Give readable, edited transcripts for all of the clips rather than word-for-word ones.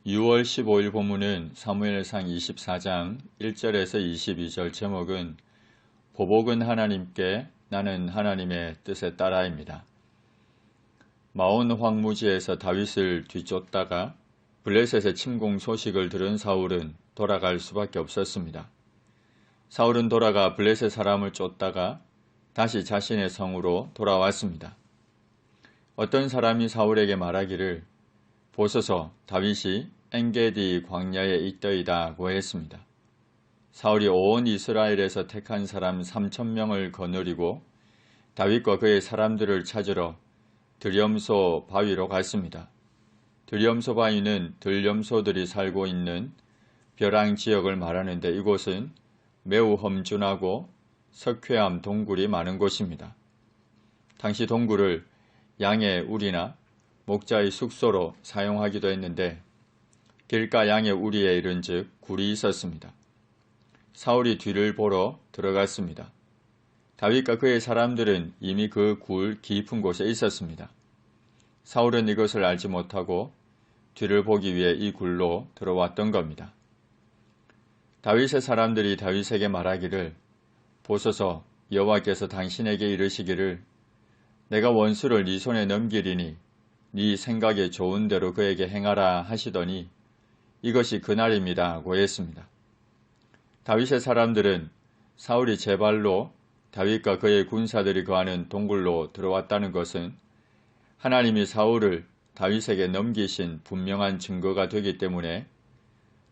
6월 15일 본문은 사무엘상 24장 1절에서 22절. 제목은 보복은 하나님께, 나는 하나님의 뜻에 따라입니다. 마온 황무지에서 다윗을 뒤쫓다가 블레셋의 침공 소식을 들은 사울은 돌아갈 수밖에 없었습니다. 사울은 돌아가 블레셋 사람을 쫓다가 다시 자신의 성으로 돌아왔습니다. 어떤 사람이 사울에게 말하기를 보소서, 다윗이 엔게디 광야에 있더이다고 했습니다. 사울이 온 이스라엘에서 택한 사람 3,000명을 거느리고 다윗과 그의 사람들을 찾으러 들염소 바위로 갔습니다. 들염소 바위는 들염소들이 살고 있는 벼랑 지역을 말하는데 이곳은 매우 험준하고 석회암 동굴이 많은 곳입니다. 당시 동굴을 양의 우리나 목자의 숙소로 사용하기도 했는데 길가 양의 우리에 이른즉 굴이 있었습니다. 사울이 뒤를 보러 들어갔습니다. 다윗과 그의 사람들은 이미 그 굴 깊은 곳에 있었습니다. 사울은 이것을 알지 못하고 뒤를 보기 위해 이 굴로 들어왔던 겁니다. 다윗의 사람들이 다윗에게 말하기를 보소서, 여호와께서 당신에게 이르시기를 내가 원수를 네 손에 넘기리니 네 생각에 좋은 대로 그에게 행하라 하시더니 이것이 그날입니다고 했습니다. 다윗의 사람들은 사울이 제 발로 다윗과 그의 군사들이 거하는 동굴로 들어왔다는 것은 하나님이 사울을 다윗에게 넘기신 분명한 증거가 되기 때문에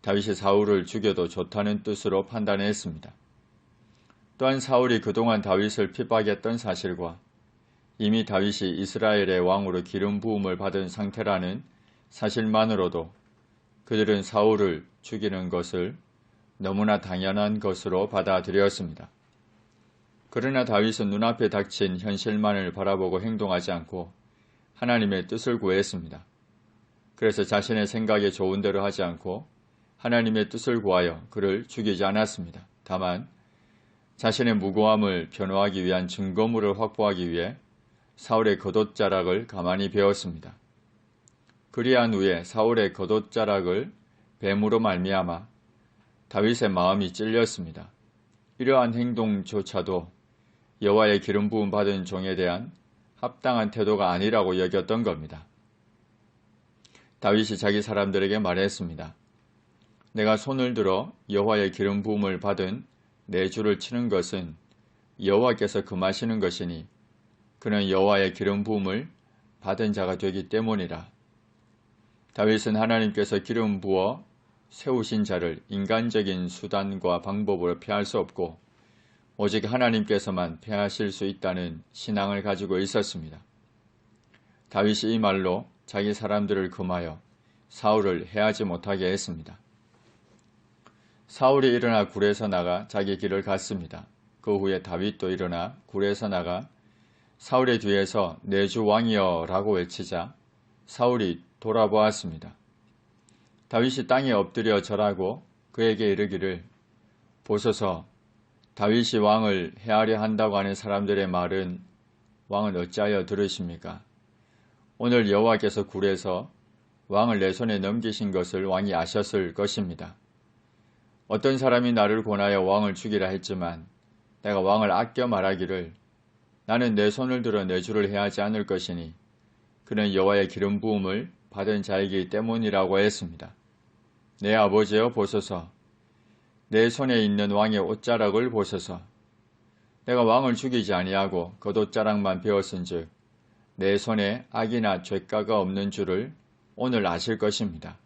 다윗이 사울을 죽여도 좋다는 뜻으로 판단했습니다. 또한 사울이 그동안 다윗을 핍박했던 사실과 이미 다윗이 이스라엘의 왕으로 기름 부음을 받은 상태라는 사실만으로도 그들은 사울을 죽이는 것을 너무나 당연한 것으로 받아들였습니다. 그러나 다윗은 눈앞에 닥친 현실만을 바라보고 행동하지 않고 하나님의 뜻을 구했습니다. 그래서 자신의 생각에 좋은 대로 하지 않고 하나님의 뜻을 구하여 그를 죽이지 않았습니다. 다만 자신의 무고함을 변호하기 위한 증거물을 확보하기 위해 사울의 겉옷자락을 가만히 베었습니다. 그리한 후에 사울의 겉옷자락을 뱀으로 말미암아 다윗의 마음이 찔렸습니다. 이러한 행동조차도 여호와의 기름 부음 받은 종에 대한 합당한 태도가 아니라고 여겼던 겁니다. 다윗이 자기 사람들에게 말했습니다. 내가 손을 들어 여호와의 기름 부음을 받은 내 주를 치는 것은 여호와께서 금하시는 것이니 그는 여호와의 기름 부음을 받은 자가 되기 때문이라. 다윗은 하나님께서 기름 부어 세우신 자를 인간적인 수단과 방법으로 피할 수 없고 오직 하나님께서만 피하실 수 있다는 신앙을 가지고 있었습니다. 다윗이 이 말로 자기 사람들을 금하여 사울을 해하지 못하게 했습니다. 사울이 일어나 굴에서 나가 자기 길을 갔습니다. 그 후에 다윗도 일어나 굴에서 나가 사울의 뒤에서 내 주 왕이여 라고 외치자 사울이 돌아보았습니다. 다윗이 땅에 엎드려 절하고 그에게 이르기를 보소서, 다윗이 왕을 해하려 한다고 하는 사람들의 말은 왕은 어찌하여 들으십니까? 오늘 여호와께서 굴에서 왕을 내 손에 넘기신 것을 왕이 아셨을 것입니다. 어떤 사람이 나를 권하여 왕을 죽이라 했지만 내가 왕을 아껴 말하기를 나는 내 손을 들어 내 주를 해하지 않을 것이니 그는 여호와의 기름 부음을 받은 자이기 때문이라고 했습니다. 내 아버지여 보소서, 내 손에 있는 왕의 옷자락을 보소서. 내가 왕을 죽이지 아니하고 겉옷자락만 베었은즉 내 손에 악이나 죄가가 없는 줄을 오늘 아실 것입니다.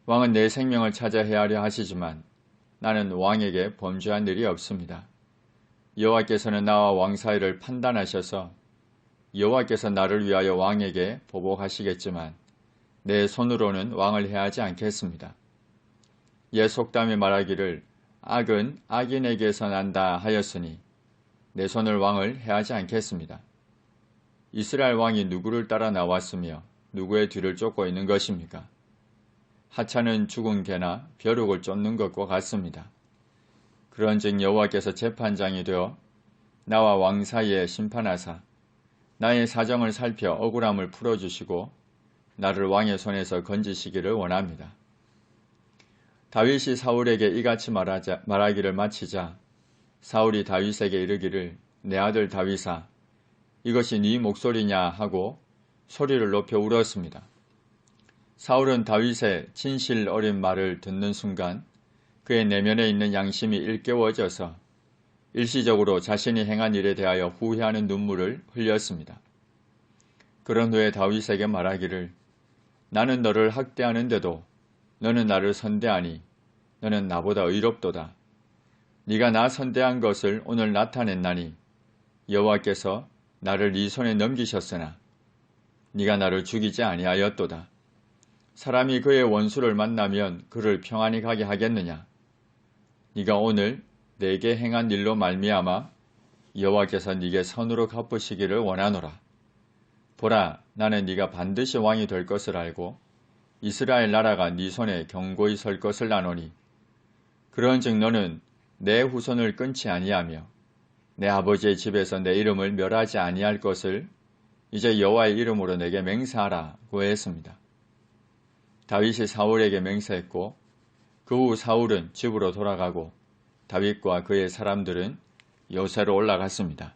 왕은 내 생명을 찾아 해하려 하시지만 나는 왕에게 범죄한 일이 없습니다. 여호와께서는 나와 왕 사이를 판단하셔서 여호와께서 나를 위하여 왕에게 보복하시겠지만 내 손으로는 왕을 해하지 않겠습니다. 옛 속담이 말하기를 악은 악인에게서 난다 하였으니 내 손을 왕을 해하지 않겠습니다. 이스라엘 왕이 누구를 따라 나왔으며 누구의 뒤를 쫓고 있는 것입니까? 하찮은 죽은 개나 벼룩을 쫓는 것과 같습니다. 그런즉 여호와께서 재판장이 되어 나와 왕 사이에 심판하사 나의 사정을 살펴 억울함을 풀어주시고 나를 왕의 손에서 건지시기를 원합니다. 다윗이 사울에게 이같이 말하기를 마치자 사울이 다윗에게 이르기를 내 아들 다윗아 이것이 네 목소리냐 하고 소리를 높여 울었습니다. 사울은 다윗의 진실 어린 말을 듣는 순간 그의 내면에 있는 양심이 일깨워져서 일시적으로 자신이 행한 일에 대하여 후회하는 눈물을 흘렸습니다. 그런 후에 다윗에게 말하기를 나는 너를 학대하는데도 너는 나를 선대하니 너는 나보다 의롭도다. 네가 나 선대한 것을 오늘 나타냈나니 여호와께서 나를 네 손에 넘기셨으나 네가 나를 죽이지 아니하였도다. 사람이 그의 원수를 만나면 그를 평안히 가게 하겠느냐? 네가 오늘 내게 행한 일로 말미암아 여호와께서 네게 선으로 갚으시기를 원하노라. 보라, 나는 네가 반드시 왕이 될 것을 알고 이스라엘 나라가 네 손에 견고히 설 것을 아노니 그런즉 너는 내 후손을 끊지 아니하며 내 아버지의 집에서 내 이름을 멸하지 아니할 것을 이제 여호와의 이름으로 내게 맹세하라고 했습니다. 다윗이 사울에게 맹세했고 그 후 사울은 집으로 돌아가고 다윗과 그의 사람들은 요새로 올라갔습니다.